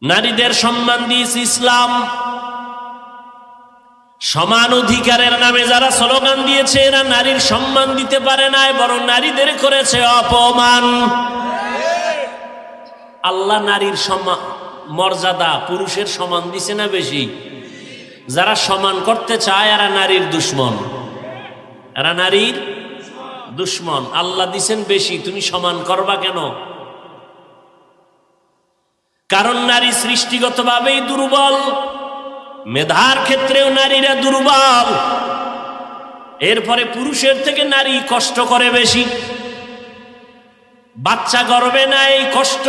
নারীদের সম্মান দিয়েছে ইসলাম। সমান অধিকারের নামে যারা স্লোগান দিয়েছে এরা নারীর সম্মান দিতে পারে নাই, বরং নারীদের করেছে অপমান। আল্লাহ নারীর মর্যাদা পুরুষের সমান দিছে না বেশি? যারা সমান করতে চায় এরা নারীর দুশ্মন, এরা নারীর দুশ্মন। আল্লাহ দিছেন বেশি, তুমি সমান করবা কেন? কারণ নারী সৃষ্টিগতভাবেই দুর্বল, মেধার ক্ষেত্রেও নারীরা দুর্বল। এরপরে পুরুষের থেকে নারী কষ্ট করে বেশি। বাচ্চা গর্ভে না এই কষ্ট,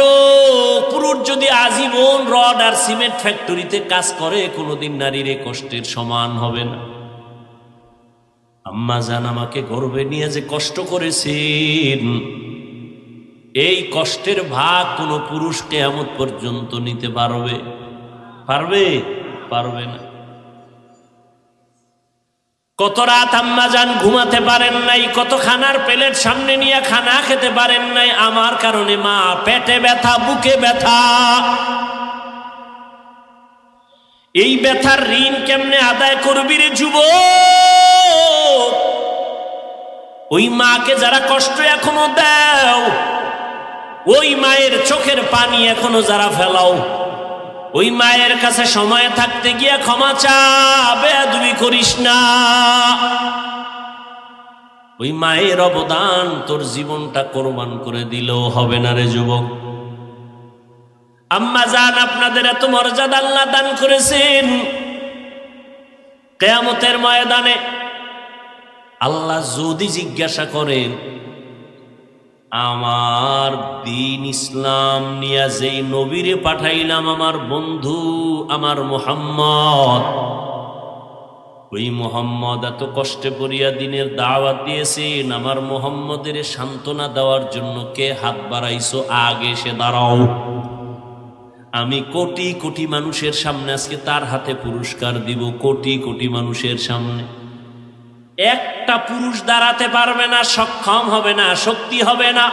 পুরুষ যদি আজীবন রড আর সিমেন্ট ফ্যাক্টরিতে কাজ করে কোনোদিন নারীর এই কষ্টের সমান হবে না। আম্মা জান আমাকে গর্ভে নিয়ে যে কষ্ট করেছেন, এই কষ্টের ভাগ কোনো পুরুষ কিয়ামত পর্যন্ত নিতে পারবে? পারবে না। কত রাত আম্মা জান ঘুমাতে পারেন নাই, কত খানার প্লেট সামনে নিয়ে খানা খেতে পারেন নাই আমার কারণে। মা পেটে ব্যথা, বুকে ব্যথা, এই ব্যথার ঋণ কেমনে আদায় করবি রে যুবক? ওই মাকে যারা কষ্ট এখনো দাও, ওই মায়ের চোখের পানি এখনো যারা ফেলাও, ওই মায়ের কাছে সময় থাকতে গিয়া ক্ষমা চা, বেয়াদবি করিস না। ওই মায়ের অবদান তোর জীবনটা কোরবান করে দিলেও হবে না রে যুবক। আম্মা জান আপনাদের এত মর্যাদা আল্লাহ দান করেছেন, কিয়ামতের ময়দানে আল্লাহ যদি জিজ্ঞাসা করেন আমার দ্বীন ইসলাম নিয়ে যেই নবীরে পাঠাইলাম আমার বন্ধু আমার মুহাম্মদ, ওই মুহাম্মদ এত কষ্টে পড়িয়া দিনের দাওয়াত দিয়েছেন, আমার মুহাম্মদের সান্ত্বনা দেওয়ার জন্য কে হাত বাড়াইছো? আগে সে দাঁড়াও। আমি কোটি কোটি মানুষের সামনে আজকে তার হাতে পুরস্কার দিব, কোটি কোটি মানুষের সামনে। একটা পুরুষ দাঁড়াতে পারবে না, সক্ষম হবে না, শক্তি হবে না।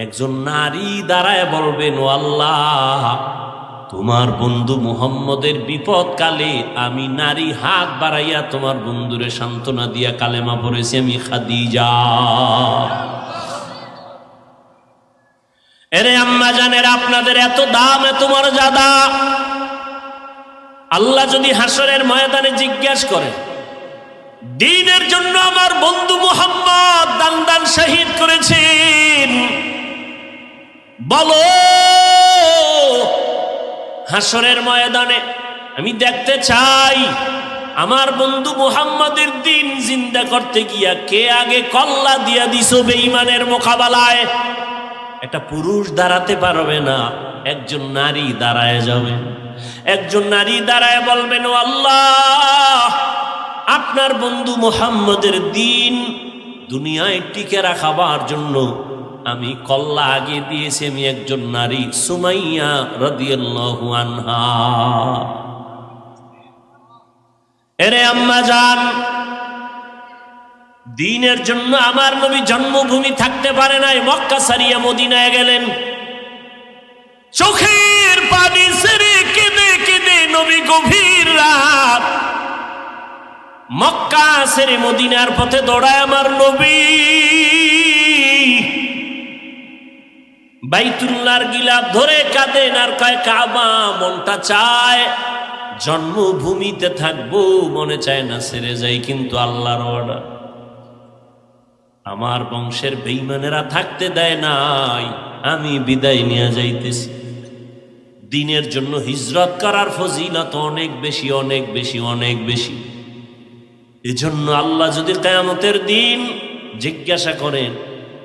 একজন নারী দাঁড়ায় বলবেন ও আল্লাহ, তোমার বন্ধু মুহাম্মদের বিপদ কালে আমি নারী হাত বাড়াইয়া তোমার বন্ধুরে সান্ত্বনা দিয়া কালেমা পড়েছি, আমি খাদিজা। এরে আম্মা জানেরা আপনাদের এত দাম, এত মর্যাদা। আল্লাহ যদি হাসরের ময়দানে জিজ্ঞাসা করে দ্বীনের জন্য আমার বন্ধু মুহাম্মদ দান দান শহীদ করেছেন, বলো হাসরের ময়দানে আমি দেখতে চাই আমার বন্ধু মুহাম্মদের দ্বীন জিন্দা করতে গিয়া কে আগে কল্লা দিয়া দিছো বেঈমানের মোকাবেলায়। একটা পুরুষ দাঁড়াতে পারবে না, একজন নারী দাঁড়ায় যাবে। একজন নারী দাঁড়ায় বলবেন ও আল্লাহ, আপনার বন্ধু মুহাম্মদের দ্বীন দুনিয়ায় টিকে রাখাবার জন্য আমি কল্লা আগে দিয়েছি, আমি একজন নারী সুমাইয়া রাদিয়াল্লাহু আনহা। এরে আম্মা জান, দ্বীনের জন্য আমার নবী জন্মভূমি থাকতে পারে নাই, মক্কা ছাড়িয়া মদিনায় গেলেন। চোখের পানি ছেড়ে কেঁদে কেঁদে নবী গভীর রাত মক্কা ছেড়ে মদিনার পথে দৌড়ায় আমার নবী। বাইতুল্লাহর গিলাফ ধরে কাঁদেন আর কয় কাবা মনটা চায় জন্মভূমিতে থাকবো, মনে চায় না ছেড়ে যাই, কিন্তু আল্লাহর অর্ডার। আমার বংশের বেঈমানেরা থাকতে দেয় নাই, আমি বিদায় নিয়ে যাইতেছি। দ্বীনের জন্য হিজরত করার ফজিলত অনেক বেশি, অনেক বেশি, অনেক বেশি। এজন্য আল্লাহ যদি কিয়ামতের দিন জিজ্ঞাসা করেন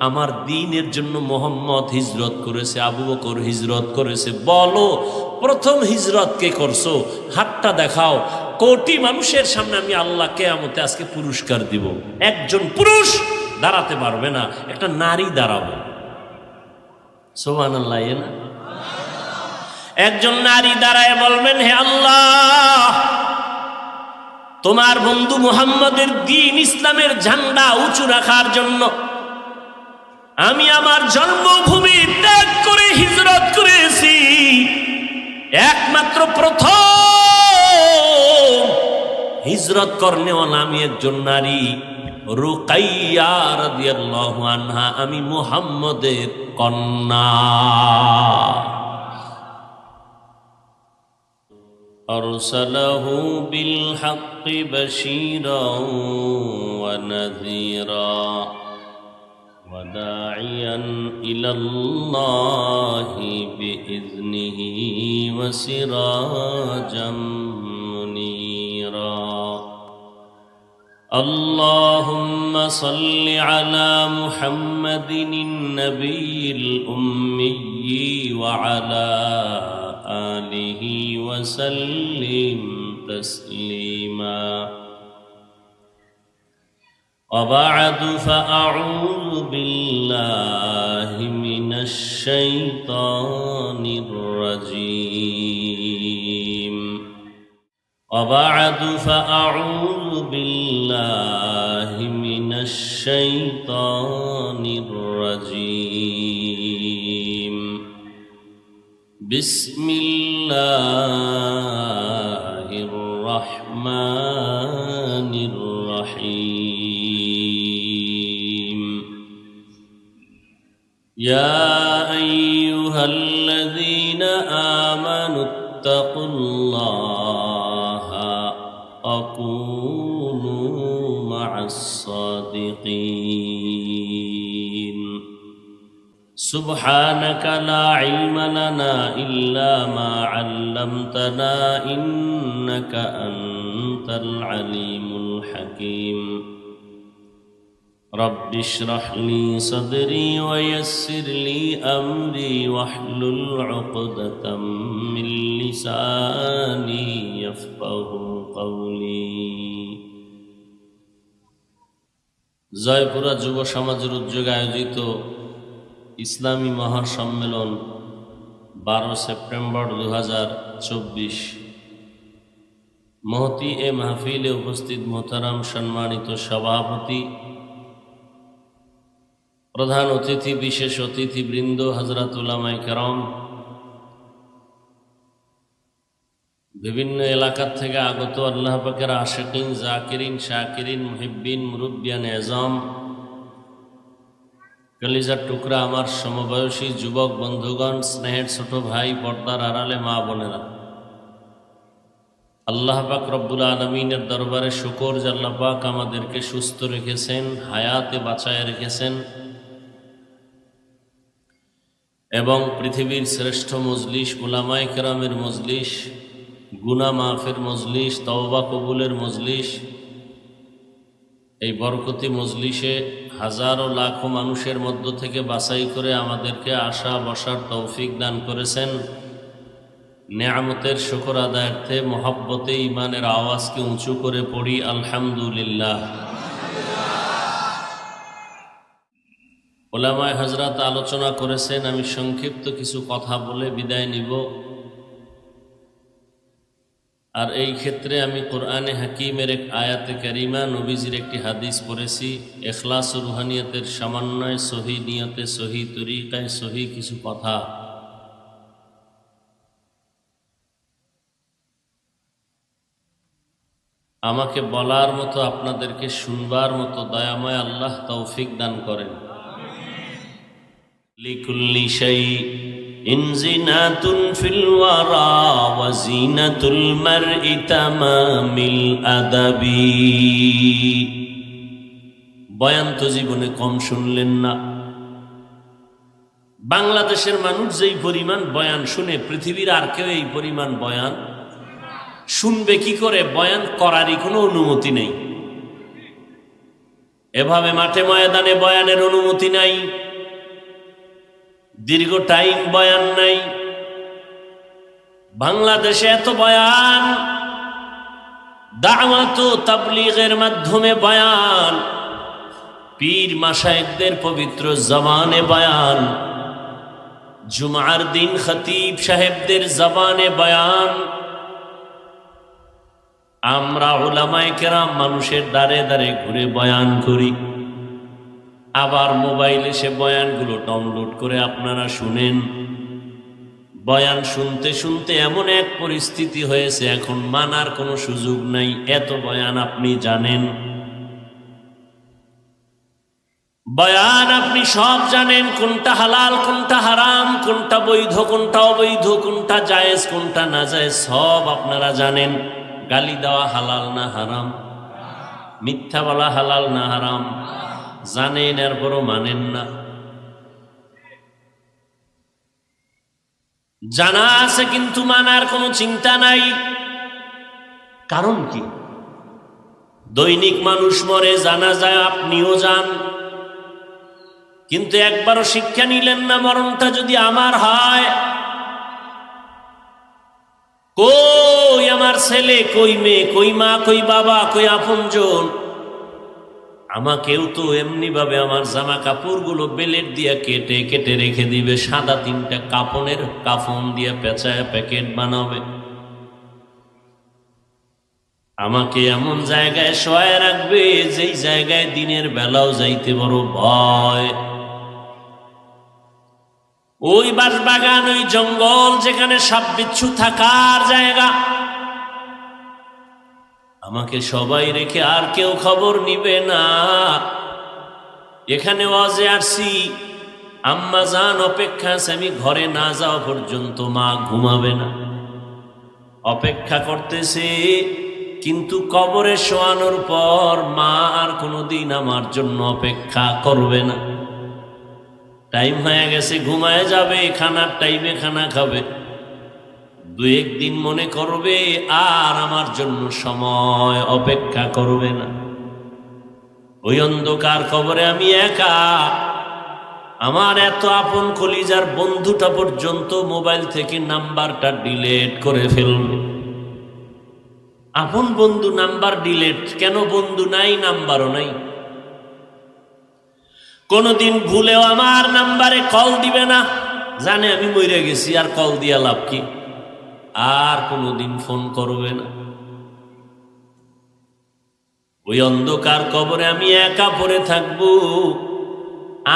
আমার দ্বীনের জন্য মুহাম্মদ হিজরত করেছে, আবু বকর হিজরত করেছে, বলো প্রথম হিজরত কে করছো? হাতটা দেখাও। কোটি মানুষের সামনে আমি আল্লাহ কিয়ামতে আজকে পুরস্কার দিব। একজন পুরুষ দাঁড়াতে পারবে না, একটা নারী দাঁড়াবে। সুবহানাল্লাহ। না একজন নারী দাঁড়ায় বলবেন হে আল্লাহ, তোমার বন্ধু মুহাম্মদের দ্বীন ইসলামের ঝান্ডা উঁচু রাখার জন্য আমি আমার জন্মভূমি ত্যাগ করে হিজরত করেছি, একমাত্র প্রথম হিজরত করনেওয়ালা আমি একজন নারী, রুকাইয়া রাদিয়াল্লাহু আনহা, আমি মুহাম্মদের কন্যা। আরসালাহু বিল হাক্কি বাশীরাও ওয়া নাযীরা ওয়া দাঈয়ান ইলাল্লাহি বিইذনিহি ওয়া সিরাজাম মুনীরা। اللهم صل على محمد النبي الأمي وعلى آله وسلم تسليما. وبعد فأعوذ بالله من الشيطان الرجيم. وبعد فأعوذ بالله من الشيطان الرجيم. بسم الله الرحمن الرحيم. يا أيها الذين آمنوا اتقوا الله وكونوا مع الصادقين. سبحانك لا علم لنا إلا ما علمتنا إنك أنت العليم الحكيم. رب اشرح لي صدري ويسر لي أمري واحلل عقدة من لساني يفقهوا قولي. জয়পুরা যুব সমাজের উদ্যোগে আয়োজিত ইসলামী মহাসম্মেলন 12 সেপ্টেম্বর 2024 মহতি এ মাহফিলে উপস্থিত মোহতারাম সম্মানিত সভাপতি, প্রধান অতিথি, বিশেষ অতিথিবৃন্দ, হযরত উলামায়ে কেরাম, বিভিন্ন এলাকা থেকে আগত আল্লাহ পাকের আশিকিন, জাকিরিন, শাকিরিন, মুহিব্বিন, মুরব্বিয়ান এজাম, কলিজার টুকরা আমার সমবয়সী যুবক বন্ধুগণ, স্নেহের ছোট ভাই, পর্দার আড়ালে মা বোনেরা, আল্লাহ পাক রব্বুল আলামিনের দরবারে শুকর যে আল্লাহ পাক আমাদেরকে সুস্থ রেখেছেন, হায়াতে বাঁচায় রেখেছেন এবং পৃথিবীর শ্রেষ্ঠ মজলিস, উলামায়ে কেরামের মজলিস, গুনাহ মাফের মজলিস, তওবা কবুলের মজলিস, এই বরকতি মজলিসে হাজারো লাখো মানুষের মধ্য থেকে বাছাই করে আমাদেরকে আসা বসার তৌফিক দান করেছেন। নেয়ামতের শুকর আদায়ার্থে মহব্বতে ইমানের আওয়াজকে উঁচু করে পড়ি আলহামদুলিল্লাহ। উলামায়ে হযরত আলোচনা করেছেন, আমি সংক্ষিপ্ত কিছু কথা বলে বিদায় নিব। আর এই ক্ষেত্রে আমি কোরআনে হাকিমের এক আয়াতে কারিমা, নবীজির একটি হাদিস পড়েছি। ইখলাস ও রুহানিয়তের সমন্বয়ে, সহি নিয়তে, সহি তরিকায়, সহি কিছু কথা আমাকে বলার মতো, আপনাদেরকে শুনবার মতো দয়াময় আল্লাহ তৌফিক দান করেন। লিকুল্লি শাইইন জিনাতুন ফিল ওয়ারা ওয়া জিনাতুল মারই তামামিল আদাবি। বয়ান তো জীবনে কম শুনলেন না। বাংলাদেশের মানুষ যেই পরিমাণ বয়ান শুনে, পৃথিবীর আর কেউ এই পরিমাণ বয়ান শুনবে কি করে? বয়ান করারই কোনো অনুমতি নেই। এভাবে মাঠে ময়দানে বয়ানের অনুমতি নাই, দীর্ঘ টাইম বয়ান নাই। বাংলাদেশে এত বয়ান, দাওয়াত ও তাবলীগের মাধ্যমে বয়ান, পীর মাশায়েখদের পবিত্র জবানে বয়ান, জুমার দিন খতিব সাহেবদের জবানে বয়ান। আমরা উলামায়ে কেরাম মানুষের দ্বারে দ্বারে ঘুরে বয়ান করি, আবার মোবাইলে সে বয়ানগুলো ডাউনলোড করে আপনারা শুনেন। বয়ান শুনতে শুনতে এমন এক পরিস্থিতি হয়েছে, এখন মানার কোনো সুযোগ নাই। এত বয়ান আপনি জানেন, বয়ান আপনি সব জানেন, কোনটা হালাল কোনটা হারাম, কোনটা বৈধ কোনটা অবৈধ, কোনটা জায়েজ কোনটা না জায়েজ, সব আপনারা জানেন। গালি দেওয়া হালাল না হারাম, মিথ্যা বলা হালাল না হারাম, জানেন, এরপরও মানেন না। জানা আছে কিন্তু মানার কোনো চিন্তা নাই। কারণ কি? দৈনিক মানুষ মরে, জানা যায়, আপনিও যান, কিন্তু একবারও শিক্ষা নিলেন না মরণটা যদি আমার হয়। কই আমার ছেলে, কই মেয়ে, কই মা, কই বাবা, কই আপনজন? আমাকেও তো এমনি ভাবে আমার জামা কাপড়গুলো বেলেট দিয়ে কেটে কেটে রেখে দিবে, সাদা 3টা কাপনের কাফন দিয়ে পেঁচায় প্যাকেট বানাবে। আমাকে এমন জায়গায় শোয়ায় রাখবে যেই জায়গায় দিনের বেলাও যাইতে বড় ভয়। ওই বাঁশবাগান, ওই জঙ্গল যেখানে সাপ বিচ্ছু থাকার জায়গা, আমাকে সবাই রেখে আর কেউ খবর নিবে না। এখানে ওয়াজে আসছি, আম্মা জান অপেক্ষা আছে, আমি ঘরে না যাওয়া পর্যন্ত মা ঘুমাবে না, অপেক্ষা করতেছে। কিন্তু কবরে শোয়ানোর পর মা আর কোনোদিন আমার জন্য অপেক্ষা করবে না। টাইম হয়ে গেছে, ঘুমায় যাবে, খানার টাইমে খানা খাবে, 2-1 দিন মনে করবে, আর আমার জন্য সময় অপেক্ষা করবে না। ওই অন্ধকার কবরে আমি একা, আমার এত আপন কলিজার বন্ধুটা পর্যন্ত মোবাইল থেকে নাম্বারটা ডিলিট করে ফেলবে। আপন বন্ধু নাম্বার ডিলিট কেন? বন্ধু নাই, নাম্বারও নাই। কোনদিন ভুলেও আমার নাম্বারে কল দিবে না, জানে আমি মরে গেছি, আর কল দিয়া লাভ কি? আর কোনদিন ফোন করবে না। ওই অন্ধকার কবরে আমি একা পড়ে থাকবো।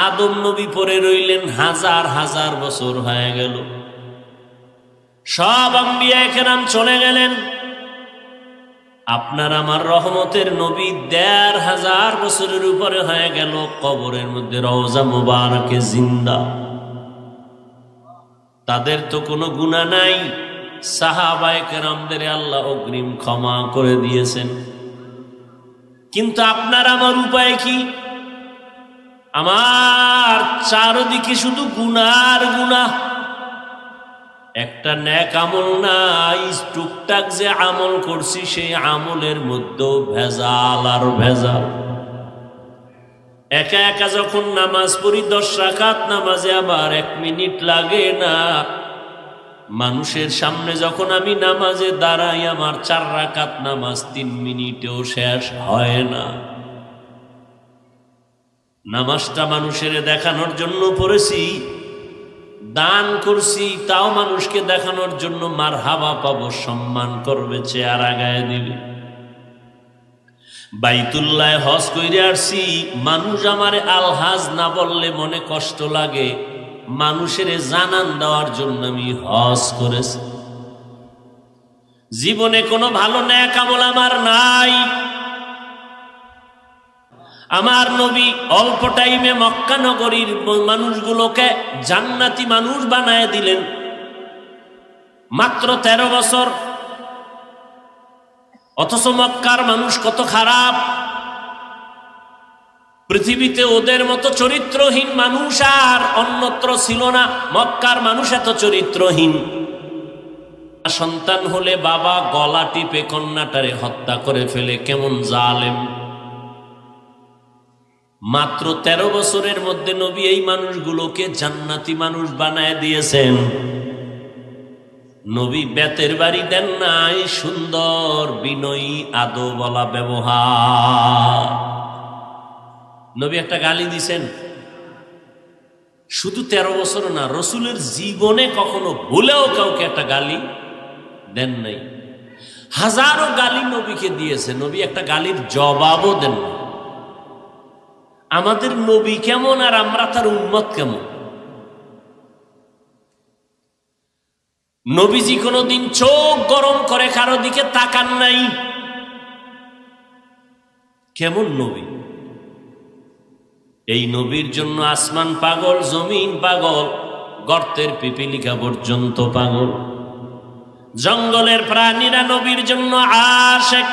আদম নবী পড়ে রইলেন, 1000 বছর হয়ে গেল। সব আম্বিয়া কেরাম চলে গেলেন। আপনার আমার রহমতের নবী 1500 বছরের উপরে হয়ে গেল কবরের মধ্যে রওজা মুবারকে জিন্দা। তাদের তো কোনো গুনাহ নাই, সাহাবায়ে কেরামদের আল্লাহ অগ্রিম ক্ষমা করে দিয়েছেন। কিন্তু আপনার আমার উপায় কি? আমার চারদিকে শুধু গুনার গুনাহ, একটা নেক আমল নাই। টুকটাক যে আমল করছি সেই আমলের মধ্যেও ভেজাল আর ভেজাল। একা একা যখন নামাজ পড়ি, 10 রাকাত নামাজে আবার 1 মিনিট লাগে না। মানুষের সামনে যখন আমি নামাজে দাঁড়াই, আমার 4 রাকাত নামাজ 3 মিনিটেও শেষ হয় না। নামাজটা মানুষের দেখানোর জন্য পড়েছি, দান করছি, তাও মানুষকে দেখানোর জন্য। মারহাবা পাবো, সম্মান করবে, চেয়ার আগায় দিবে। বাইতুল্লাহ হজ কইরে আসছি, মানুষ আমারে আলহাজ না বললে মনে কষ্ট লাগে, মানুষের জানান দেওয়ার জন্য আমি হজ করেছি। জীবনে কোনো ভালো নেক আমল আমার নাই। আমার নবী অল্প টাইমে মক্কা নগরীর মানুষগুলোকে জান্নাতি মানুষ বানায় দিলেন, মাত্র 13 বছর। অথচ মক্কার মানুষ কত খারাপ। পৃথিবীতে ওদের মতো চরিত্রহীন মানুষ আর অন্যত্র ছিল না। মক্কার মানুষ এত চরিত্রহীন। সন্তান হলে বাবা গলা টিপে কন্যাটারে হত্যা করে ফেলে, কেমন জালেম। মাত্র 13 বছরের মধ্যে নবী এই মানুষগুলোকে জান্নাতি মানুষ বানায় দিয়েছেন। নবী বেতের বাড়ি দেন নাই, সুন্দর বিনয়ী আদবওয়ালা ব্যবহার। নবী একটা গালি দিছেন, শুধু 13 বছর না, রসুলের জীবনে কখনো ভুলেও কাউকে একটা গালি দেন নাই। হাজারো গালি নবীকে দিয়েছে, নবী একটা গালির জবাবও দেন না। আমাদের নবী কেমন আর আমরা তার উম্মত কেমন? নবীজি কোনোদিন চোখ গরম করে কারো দিকে তাকান নাই। কেমন নবী! এই নবীর জন্য আসমান পাগল, জমিন পাগল, গর্তের পিপিলিকা পর্যন্ত পাগল, জঙ্গলের প্রাণীরা নবীর জন্য আশেক,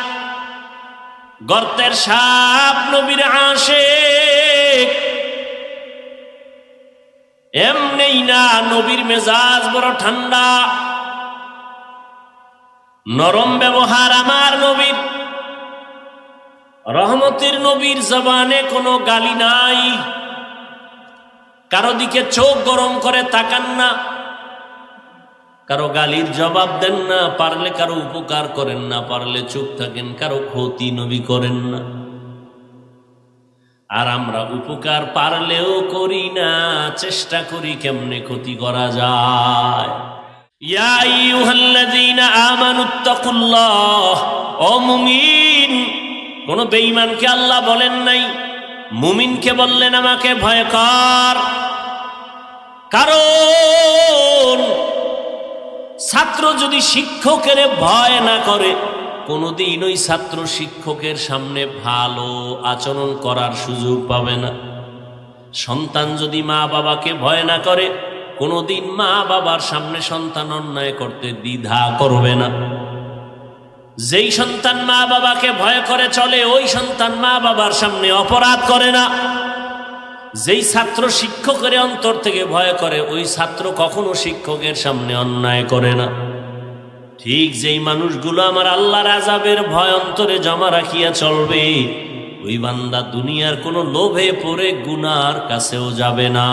গর্তের সাপ নবীর আশেক। এমনেই না, নবীর মেজাজ বড় ঠান্ডা, নরম ব্যবহার আমার নবীর। রহমতের নবীর জবানে কোনো গালি নাই, কারো দিকে চোখ গরম করে তাকান না, কারো গালির জবাব দেন না, পারলে কারো উপকার করেন না, পারলে চুপ থাকেন, কারো ক্ষতি নবী করেন না। আর আমরা উপকার পারলেও করি না, চেষ্টা করি কেমনে ক্ষতি করা যায়। ইয়া আইয়ুহাল্লাযীনা আমানুত্তাকুল্লাহ, ও মুমিন। কোন বেঈমানকে আল্লাহ বলেন নাই, মুমিনকে বললেন আমাকে ভয় কর। কারণ ছাত্র যদি শিক্ষকের ভয় না করে, কোনোদিন ওই ছাত্র শিক্ষকের সামনে ভালো আচরণ করার সুযোগ পাবে না। সন্তান যদি মা বাবাকে ভয় না করে, কোনোদিন মা বাবার সামনে সন্তান অন্যায় করতে দ্বিধা করবে না। যেই সন্তান মা বাবাকে ভয় করে চলে, ওই সন্তান মা বাবার সামনে অপরাধ করে না। যেই ছাত্র শিক্ষকের অন্তর থেকে ভয় করে, ওই ছাত্র কখনো শিক্ষকের সামনে অন্যায় করে না। ঠিক যেই মানুষগুলো আমার আল্লাহর আযাবের ভয় অন্তরে জমা রাখিয়া চলবে, ওই বান্দা দুনিয়ার কোনো লোভে পড়ে গুনার কাছেও যাবে না।